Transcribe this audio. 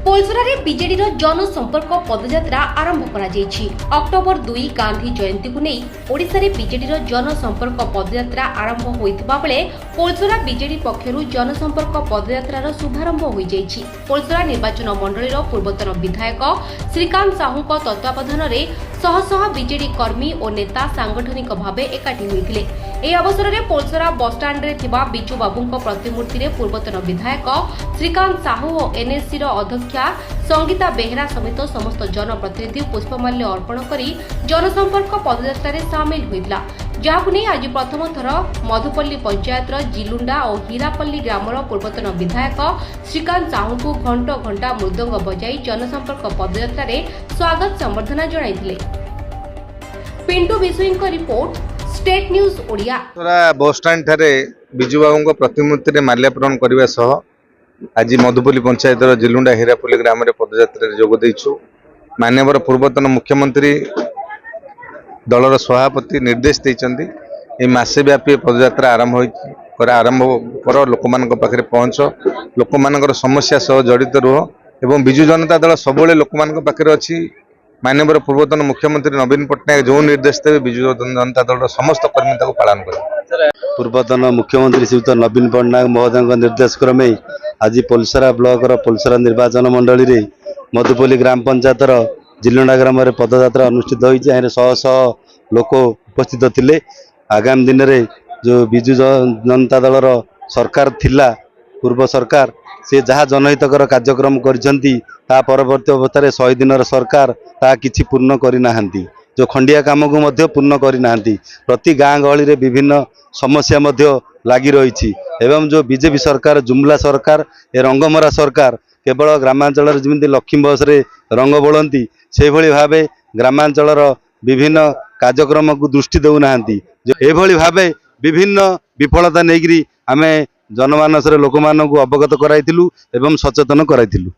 पोलसरारे BJD जनसंपर्क पदयात्रा आरंभ करा जायछि। अक्टोबर 2 गांधी जयंती को नहीं ओडिशा रे बीजेडी जनसंपर्क पदयात्रा आरंभ होइतबा बेले पोलसरा बीजेडी पक्षरु जनसंपर्क पदयात्रार शुभारंभ होई जायछि। पोलसरा निर्वाचन मंडलीर पूर्वतन विधायक श्रीकांत साहूक तत्वावधान रे शह शह बीजेडी कर्मी और नेता सांगठनिक भावे एकाठी होइथिले। एही अवसर में पोलसरा बस स्टाण्ड रे थिबा बिजू बाबूंक प्रतिमूर्ति रे पूर्वतन विधायक श्रीकांत साहू और एनएससी अध्यक्षा संगीता बेहेरा समेत समस्त जनप्रतिनिधि पुष्पमाल्य अर्पण करी जनसंपर्क पदयात्रा रे सामिल होइतला। जहाकु नै आज प्रथम थर मधुपल्ली पंचायतर जिलुंडा और हीरापल्ली ग्रामर पूर्वतन विधायक श्रीकांत साहू को घंटा घंटा मृदंग बजाई जनसंपर्क पदयात्रा रे स्वागत संबर्धना जणाइथिले। पिंटू बिसोई को रिपोर्ट, स्टेट न्यूज ओडिया। बस स्टाण्ड ठारे बिजू बाबू प्रतिमूर्ति रे माल्यार्पण करने सह आज मधुपल्ली पंचायत जिलुंडा हीरापल्ली ग्राम में पदयात्रा जोग देइछु। माननीय पूर्वतन मुख्यमंत्री दलर सभापति निर्देश देइचंदी ए मासे व्यापी पदयात्रा आरंभ कर लोक मानक पाखरे पहुंच, लोक मानकर समस्या सह जड़ित रुह एवं बिजु जनता दल सबले लोक मानक पाखरे अछि। माननीय पूर्वतन मुख्यमंत्री नवीन पट्टनायक जो निर्देश देवे बिजु जनता दल समस्त कर्मी ताको पालन करे। पूर्वतन मुख्यमंत्री श्रीयुत नवीन पट्टनायक महोदय निर्देश क्रमे आज पोलसरा ब्लॉक पोलसरा निर्वाचन मंडली रे मधुपल्ली ग्राम पंचायतर जिलुंडा ग्राम में पदयात्रा अनुष्ठित होती। शह शह लोक उपस्थित थिले। आगामी दिन में जो बिजु जनता दलर सरकार थिला पूर्व सरकार से जहाँ जनहितकर कार्यक्रम करिसेंती ता परवर्ती अवस्था 100 दिन सरकार ता किछि पूर्ण करिना हांती। जो खंडिया काम को मध्य पूर्ण करिना हांती। प्रति गाँ गहली रे विभिन्न समस्या मध्य लागी रही एवं जो बीजेपी सरकार जुमला सरकार ए रंगमरा सरकार केवल ग्रामांचल जमी लक्ष्मी बस रे रंग बोलती से भाव ग्रामांचल विभिन्न कार्यक्रम को दृष्टि देना जो एभली भाव विभिन्न विफलता नहीं आमे जनमानस लोक मान अवगत कराइलु एवं सचेतन कराइलु।